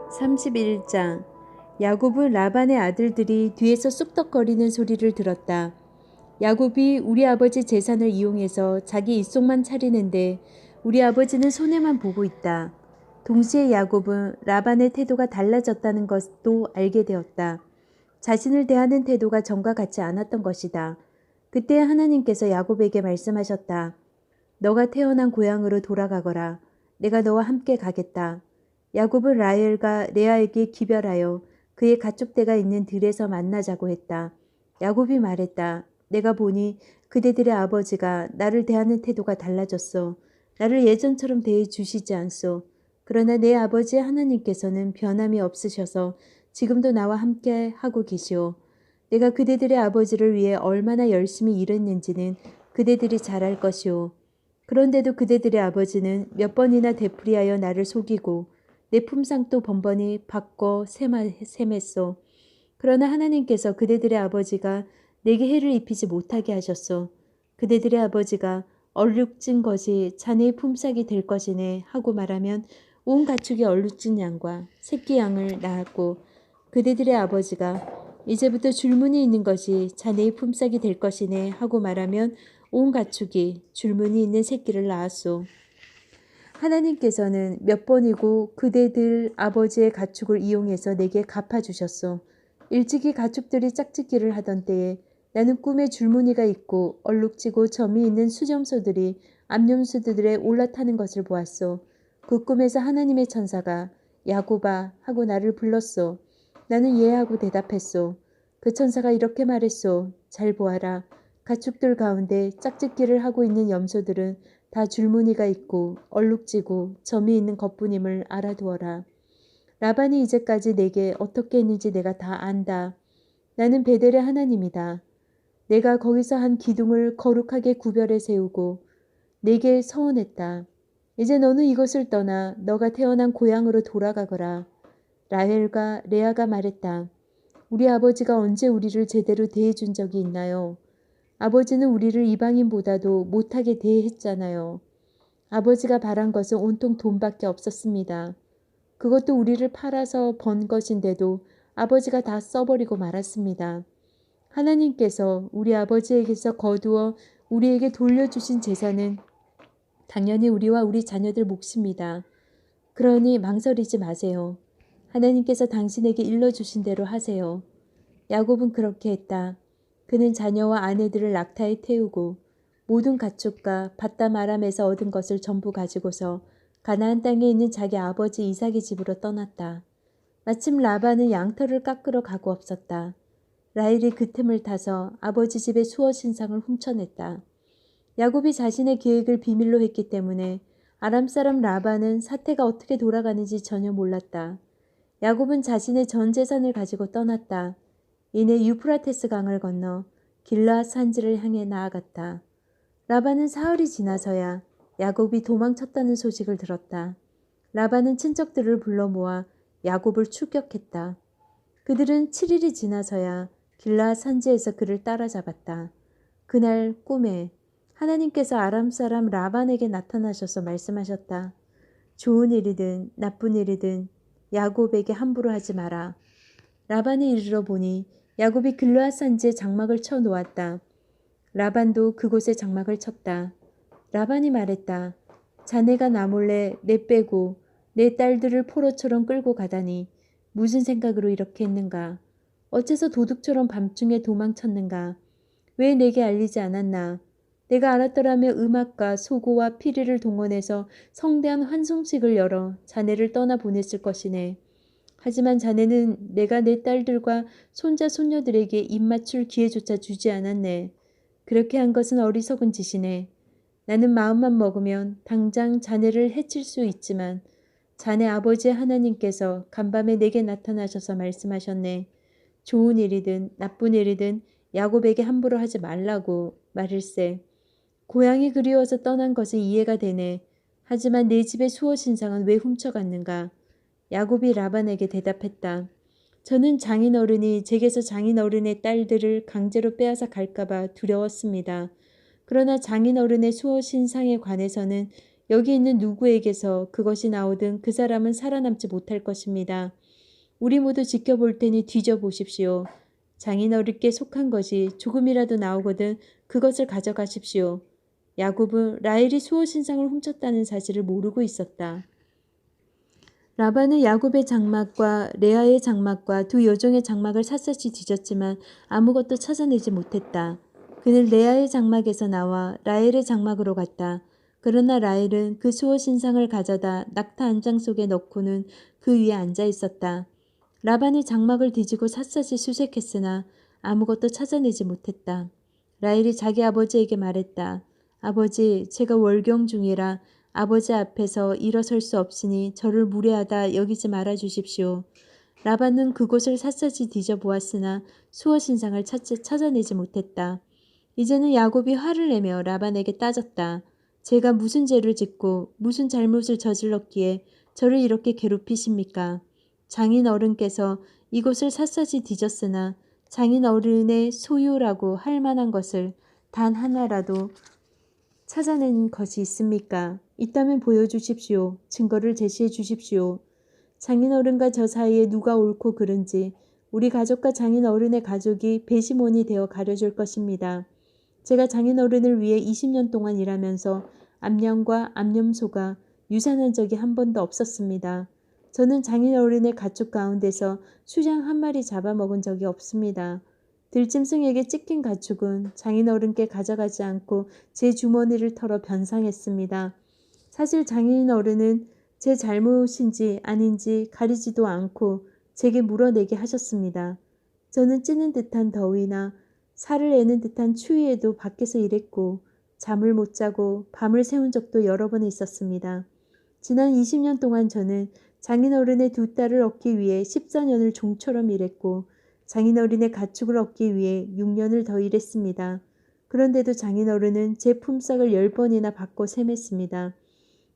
31장. 야곱은 라반의 아들들이 뒤에서 쑥덕거리는 소리를 들었다. 야곱이 우리 아버지 재산을 이용해서 자기 입속만 차리는데 우리 아버지는 손해만 보고 있다. 동시에 야곱은 라반의 태도가 달라졌다는 것도 알게 되었다. 자신을 대하는 태도가 전과 같지 않았던 것이다. 그때 하나님께서 야곱에게 말씀하셨다. 너가 태어난 고향으로 돌아가거라. 내가 너와 함께 가겠다. 야곱은 라헬과 레아에게 기별하여 그의 가축대가 있는 들에서 만나자고 했다. 야곱이 말했다. 내가 보니 그대들의 아버지가 나를 대하는 태도가 달라졌소. 나를 예전처럼 대해 주시지 않소. 그러나 내 아버지 하나님께서는 변함이 없으셔서 지금도 나와 함께 하고 계시오. 내가 그대들의 아버지를 위해 얼마나 열심히 일했는지는 그대들이 잘 알 것이오. 그런데도 그대들의 아버지는 몇 번이나 되풀이하여 나를 속이고 내 품상도 번번이 바꿔 셈했소. 그러나 하나님께서 그대들의 아버지가 내게 해를 입히지 못하게 하셨소. 그대들의 아버지가 얼룩진 것이 자네의 품삯이 될 것이네 하고 말하면 온 가축이 얼룩진 양과 새끼 양을 낳았고 그대들의 아버지가 이제부터 줄무늬 있는 것이 자네의 품삯이 될 것이네 하고 말하면 온 가축이 줄무늬 있는 새끼를 낳았소. 하나님께서는 몇 번이고 그대들 아버지의 가축을 이용해서 내게 갚아주셨소. 일찍이 가축들이 짝짓기를 하던 때에 나는 꿈에 줄무늬가 있고 얼룩지고 점이 있는 수점소들이 암염소들에 올라타는 것을 보았소. 그 꿈에서 하나님의 천사가 야곱아 하고 나를 불렀소. 나는 예 하고 대답했소. 그 천사가 이렇게 말했소. 잘 보아라. 가축들 가운데 짝짓기를 하고 있는 염소들은 다 줄무늬가 있고 얼룩지고 점이 있는 것뿐임을 알아두어라. 라반이 이제까지 내게 어떻게 했는지 내가 다 안다. 나는 베델의 하나님이다. 내가 거기서 한 기둥을 거룩하게 구별해 세우고 내게 서원했다. 이제 너는 이것을 떠나 너가 태어난 고향으로 돌아가거라. 라헬과 레아가 말했다. 우리 아버지가 언제 우리를 제대로 대해준 적이 있나요? 아버지는 우리를 이방인보다도 못하게 대했잖아요. 아버지가 바란 것은 온통 돈밖에 없었습니다. 그것도 우리를 팔아서 번 것인데도 아버지가 다 써버리고 말았습니다. 하나님께서 우리 아버지에게서 거두어 우리에게 돌려주신 재산은 당연히 우리와 우리 자녀들 몫입니다. 그러니 망설이지 마세요. 하나님께서 당신에게 일러주신 대로 하세요. 야곱은 그렇게 했다. 그는 자녀와 아내들을 낙타에 태우고 모든 가축과 밭담 아람에서 얻은 것을 전부 가지고서 가나안 땅에 있는 자기 아버지 이삭의 집으로 떠났다. 마침 라반은 양털을 깎으러 가고 없었다. 라헬이 그 틈을 타서 아버지 집의 수어 신상을 훔쳐냈다. 야곱이 자신의 계획을 비밀로 했기 때문에 아람 사람 라반은 사태가 어떻게 돌아가는지 전혀 몰랐다. 야곱은 자신의 전 재산을 가지고 떠났다. 이내 유프라테스 강을 건너 길르앗 산지를 향해 나아갔다. 라반은 사흘이 지나서야 야곱이 도망쳤다는 소식을 들었다. 라반은 친척들을 불러 모아 야곱을 추격했다. 그들은 7일이 지나서야 길르앗 산지에서 그를 따라잡았다. 그날 꿈에 하나님께서 아람 사람 라반에게 나타나셔서 말씀하셨다. 좋은 일이든 나쁜 일이든 야곱에게 함부로 하지 마라. 라반이 이르러 보니 야곱이 길르앗 산지에 장막을 쳐 놓았다. 라반도 그곳에 장막을 쳤다. 라반이 말했다. 자네가 나 몰래 내 빼고 내 딸들을 포로처럼 끌고 가다니 무슨 생각으로 이렇게 했는가? 어째서 도둑처럼 밤중에 도망쳤는가? 왜 내게 알리지 않았나? 내가 알았더라면 음악과 소고와 피리를 동원해서 성대한 환송식을 열어 자네를 떠나보냈을 것이네. 하지만 자네는 내가 내 딸들과 손자 손녀들에게 입맞출 기회조차 주지 않았네. 그렇게 한 것은 어리석은 짓이네. 나는 마음만 먹으면 당장 자네를 해칠 수 있지만 자네 아버지 하나님께서 간밤에 내게 나타나셔서 말씀하셨네. 좋은 일이든 나쁜 일이든 야곱에게 함부로 하지 말라고 말일세. 고향이 그리워서 떠난 것은 이해가 되네. 하지만 내 집의 수호 신상은 왜 훔쳐갔는가? 야곱이 라반에게 대답했다. 저는 장인어른이 제게서 장인어른의 딸들을 강제로 빼앗아 갈까봐 두려웠습니다. 그러나 장인어른의 수호 신상에 관해서는 여기 있는 누구에게서 그것이 나오든 그 사람은 살아남지 못할 것입니다. 우리 모두 지켜볼 테니 뒤져보십시오. 장인어른께 속한 것이 조금이라도 나오거든 그것을 가져가십시오. 야곱은 라헬이 수호 신상을 훔쳤다는 사실을 모르고 있었다. 라반은 야곱의 장막과 레아의 장막과 두 여종의 장막을 샅샅이 뒤졌지만 아무것도 찾아내지 못했다. 그는 레아의 장막에서 나와 라헬의 장막으로 갔다. 그러나 라헬은 그 수호 신상을 가져다 낙타 안장 속에 넣고는 그 위에 앉아 있었다. 라반이 장막을 뒤지고 샅샅이 수색했으나 아무것도 찾아내지 못했다. 라헬이 자기 아버지에게 말했다. 아버지, 제가 월경 중이라 아버지 앞에서 일어설 수 없으니 저를 무례하다 여기지 말아 주십시오. 라반은 그곳을 샅샅이 뒤져보았으나 수호 신상을 찾아내지 못했다. 이제는 야곱이 화를 내며 라반에게 따졌다. 제가 무슨 죄를 짓고 무슨 잘못을 저질렀기에 저를 이렇게 괴롭히십니까? 장인 어른께서 이곳을 샅샅이 뒤졌으나 장인 어른의 소유라고 할 만한 것을 단 하나라도 찾아낸 것이 있습니까? 있다면 보여주십시오. 증거를 제시해 주십시오. 장인어른과 저 사이에 누가 옳고 그른지 우리 가족과 장인어른의 가족이 배심원이 되어 가려줄 것입니다. 제가 장인어른을 위해 20년 동안 일하면서 암양과 암염소가 유산한 적이 한 번도 없었습니다. 저는 장인어른의 가축 가운데서 수장 한 마리 잡아먹은 적이 없습니다. 들짐승에게 찢긴 가축은 장인어른께 가져가지 않고 제 주머니를 털어 변상했습니다. 사실 장인어른은 제 잘못인지 아닌지 가리지도 않고 제게 물어내게 하셨습니다. 저는 찌는 듯한 더위나 살을 내는 듯한 추위에도 밖에서 일했고 잠을 못 자고 밤을 새운 적도 여러 번 있었습니다. 지난 20년 동안 저는 장인어른의 두 딸을 얻기 위해 14년을 종처럼 일했고 장인어른의 가축을 얻기 위해 6년을 더 일했습니다. 그런데도 장인어른은 제 품삯을 10번이나 받고 셈했습니다.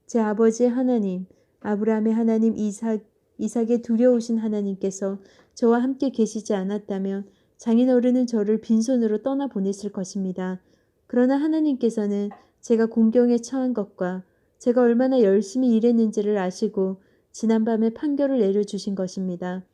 제 아버지 하나님, 아브라함의 하나님 이삭의 두려우신 하나님께서 저와 함께 계시지 않았다면 장인어른은 저를 빈손으로 떠나보냈을 것입니다. 그러나 하나님께서는 제가 공경에 처한 것과 제가 얼마나 열심히 일했는지를 아시고 지난밤에 판결을 내려주신 것입니다.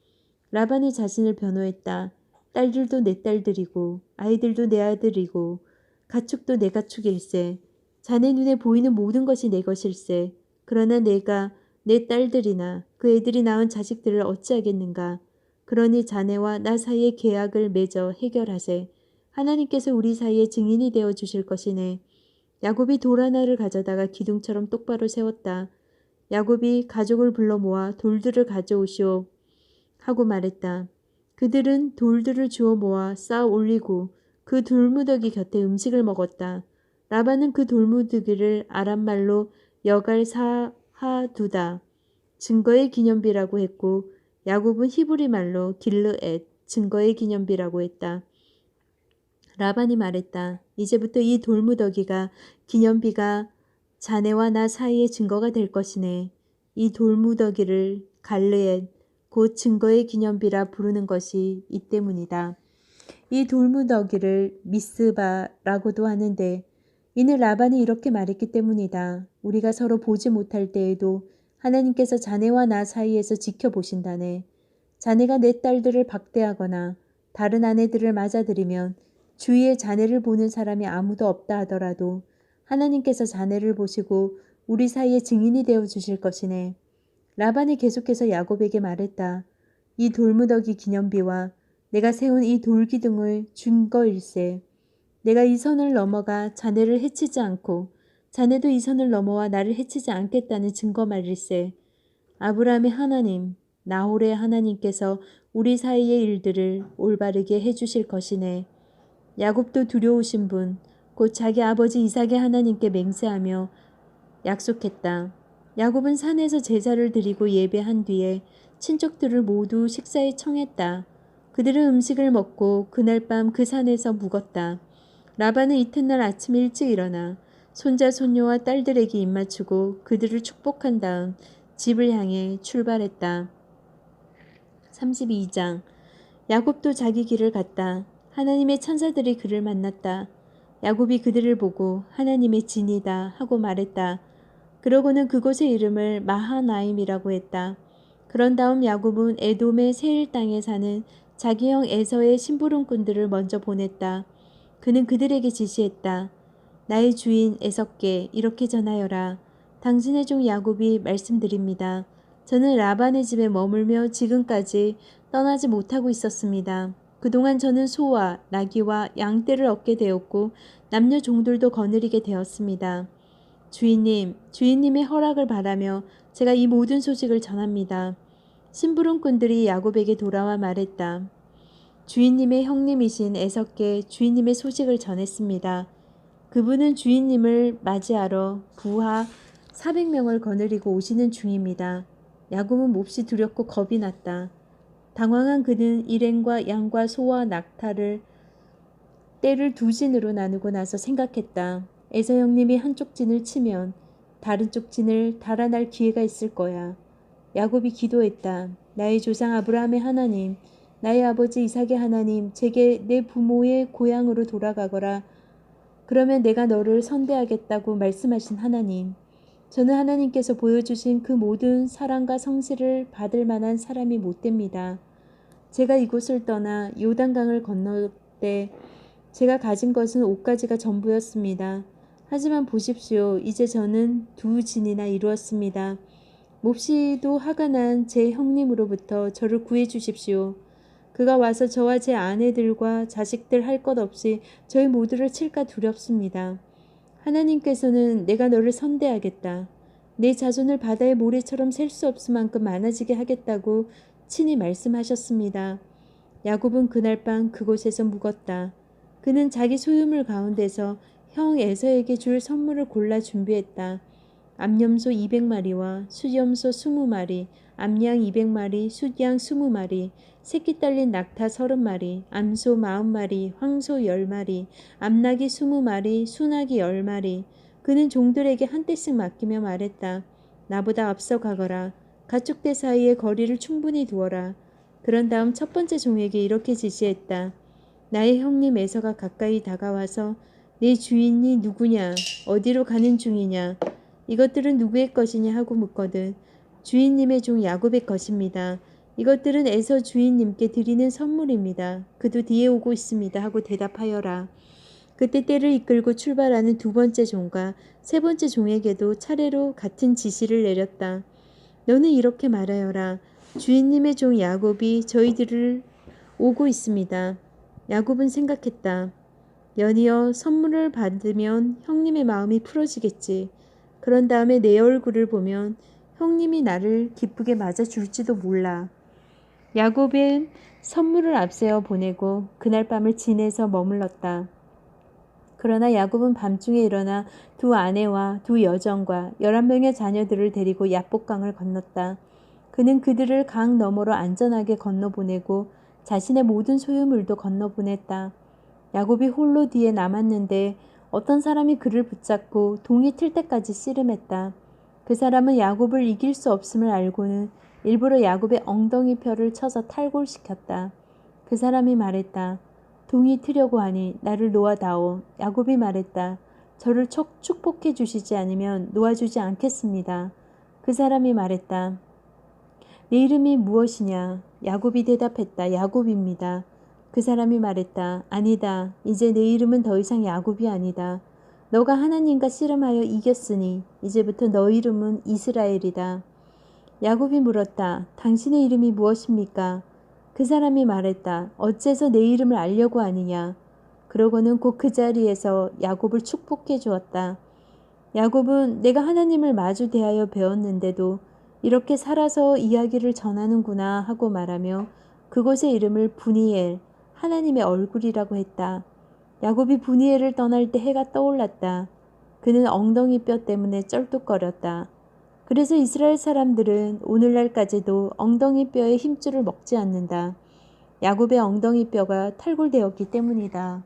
라반이 자신을 변호했다. 딸들도 내 딸들이고 아이들도 내 아들이고 가축도 내 가축일세. 자네 눈에 보이는 모든 것이 내 것일세. 그러나 내가 내 딸들이나 그 애들이 낳은 자식들을 어찌하겠는가. 그러니 자네와 나 사이의 계약을 맺어 해결하세. 하나님께서 우리 사이에 증인이 되어 주실 것이네. 야곱이 돌 하나를 가져다가 기둥처럼 똑바로 세웠다. 야곱이 가족을 불러 모아 돌들을 가져오시오 하고 말했다. 그들은 돌들을 주워 모아 쌓아 올리고 그 돌무더기 곁에 음식을 먹었다. 라반은 그 돌무더기를 아람말로 여갈 사하두다 증거의 기념비라고 했고 야곱은 히브리 말로 길르엣 증거의 기념비라고 했다. 라반이 말했다. 이제부터 이 돌무더기가 기념비가 자네와 나 사이의 증거가 될 것이네. 이 돌무더기를 갈르엣 곧 증거의 기념비라 부르는 것이 이 때문이다. 이 돌무더기를 미스바라고도 하는데 이는 라반이 이렇게 말했기 때문이다. 우리가 서로 보지 못할 때에도 하나님께서 자네와 나 사이에서 지켜보신다네. 자네가 내 딸들을 박대하거나 다른 아내들을 맞아들이면 주위에 자네를 보는 사람이 아무도 없다 하더라도 하나님께서 자네를 보시고 우리 사이에 증인이 되어 주실 것이네. 라반이 계속해서 야곱에게 말했다. 이 돌무더기 기념비와 내가 세운 이 돌기둥을 증거일세. 내가 이 선을 넘어가 자네를 해치지 않고 자네도 이 선을 넘어와 나를 해치지 않겠다는 증거 말일세. 아브라함의 하나님, 나홀의 하나님께서 우리 사이의 일들을 올바르게 해주실 것이네. 야곱도 두려우신 분, 곧 자기 아버지 이삭의 하나님께 맹세하며 약속했다. 야곱은 산에서 제사를 드리고 예배한 뒤에 친척들을 모두 식사에 청했다. 그들은 음식을 먹고 그날 밤 그 산에서 묵었다. 라반은 이튿날 아침 일찍 일어나 손자 손녀와 딸들에게 입맞추고 그들을 축복한 다음 집을 향해 출발했다. 32장 야곱도 자기 길을 갔다. 하나님의 천사들이 그를 만났다. 야곱이 그들을 보고 하나님의 진이다 하고 말했다. 그러고는 그곳의 이름을 마하나임이라고 했다. 그런 다음 야곱은 에돔의 세일 땅에 사는 자기 형 에서의 심부름꾼들을 먼저 보냈다. 그는 그들에게 지시했다. 나의 주인 에서께 이렇게 전하여라. 당신의 종 야곱이 말씀드립니다. 저는 라반의 집에 머물며 지금까지 떠나지 못하고 있었습니다. 그동안 저는 소와 나귀와 양떼를 얻게 되었고 남녀 종들도 거느리게 되었습니다. 주인님, 주인님의 허락을 바라며 제가 이 모든 소식을 전합니다. 심부름꾼들이 야곱에게 돌아와 말했다. 주인님의 형님이신 에서께 주인님의 소식을 전했습니다. 그분은 주인님을 맞이하러 부하 400명을 거느리고 오시는 중입니다. 야곱은 몹시 두렵고 겁이 났다. 당황한 그는 일행과 양과 소와 낙타를 떼를 두 진으로 나누고 나서 생각했다. 에서 형님이 한쪽 진을 치면 다른 쪽 진을 달아날 기회가 있을 거야. 야곱이 기도했다. 나의 조상 아브라함의 하나님, 나의 아버지 이삭의 하나님, 제게 내 부모의 고향으로 돌아가거라. 그러면 내가 너를 선대하겠다고 말씀하신 하나님. 저는 하나님께서 보여주신 그 모든 사랑과 성실을 받을 만한 사람이 못 됩니다. 제가 이곳을 떠나 요단강을 건널 때 제가 가진 것은 옷가지가 전부였습니다. 하지만 보십시오. 이제 저는 두 진이나 이루었습니다. 몹시도 화가 난 제 형님으로부터 저를 구해 주십시오. 그가 와서 저와 제 아내들과 자식들 할 것 없이 저희 모두를 칠까 두렵습니다. 하나님께서는 내가 너를 선대하겠다. 내 자손을 바다의 모래처럼 셀 수 없을 만큼 많아지게 하겠다고 친히 말씀하셨습니다. 야곱은 그날 밤 그곳에서 묵었다. 그는 자기 소유물 가운데서 형 에서에게 줄 선물을 골라 준비했다. 암염소 200마리와 숫염소 20마리, 암양 200마리, 숫양 20마리, 새끼 딸린 낙타 30마리, 암소 40마리, 황소 10마리, 암나귀 20마리, 순나귀 10마리. 그는 종들에게 한 떼씩 맡기며 말했다. 나보다 앞서 가거라. 가축대 사이에 거리를 충분히 두어라. 그런 다음 첫 번째 종에게 이렇게 지시했다. 나의 형님 에서가 가까이 다가와서 내 주인이 누구냐? 어디로 가는 중이냐? 이것들은 누구의 것이냐 하고 묻거든. 주인님의 종 야곱의 것입니다. 이것들은 에서 주인님께 드리는 선물입니다. 그도 뒤에 오고 있습니다 하고 대답하여라. 그때 떼를 이끌고 출발하는 두 번째 종과 세 번째 종에게도 차례로 같은 지시를 내렸다. 너는 이렇게 말하여라. 주인님의 종 야곱이 저희들을 오고 있습니다. 야곱은 생각했다. 연이어 선물을 받으면 형님의 마음이 풀어지겠지. 그런 다음에 내 얼굴을 보면 형님이 나를 기쁘게 맞아줄지도 몰라. 야곱은 선물을 앞세워 보내고 그날 밤을 진에서 머물렀다. 그러나 야곱은 밤중에 일어나 두 아내와 두 여정과 11명의 자녀들을 데리고 야복강을 건넜다. 그는 그들을 강 너머로 안전하게 건너보내고 자신의 모든 소유물도 건너보냈다. 야곱이 홀로 뒤에 남았는데 어떤 사람이 그를 붙잡고 동이 틀 때까지 씨름했다. 그 사람은 야곱을 이길 수 없음을 알고는 일부러 야곱의 엉덩이 뼈를 쳐서 탈골시켰다. 그 사람이 말했다. 동이 트려고 하니 나를 놓아다오. 야곱이 말했다. 저를 축복해 주시지 않으면 놓아주지 않겠습니다. 그 사람이 말했다. 내 이름이 무엇이냐? 야곱이 대답했다. 야곱입니다. 그 사람이 말했다. 아니다. 이제 내 이름은 더 이상 야곱이 아니다. 너가 하나님과 씨름하여 이겼으니 이제부터 너 이름은 이스라엘이다. 야곱이 물었다. 당신의 이름이 무엇입니까? 그 사람이 말했다. 어째서 내 이름을 알려고 하느냐? 그러고는 곧 그 자리에서 야곱을 축복해 주었다. 야곱은 내가 하나님을 마주 대하여 배웠는데도 이렇게 살아서 이야기를 전하는구나 하고 말하며 그곳의 이름을 브니엘, 하나님의 얼굴이라고 했다. 야곱이 브니엘을 떠날 때 해가 떠올랐다. 그는 엉덩이 뼈 때문에 쩔뚝거렸다. 그래서 이스라엘 사람들은 오늘날까지도 엉덩이 뼈의 힘줄을 먹지 않는다. 야곱의 엉덩이 뼈가 탈골되었기 때문이다.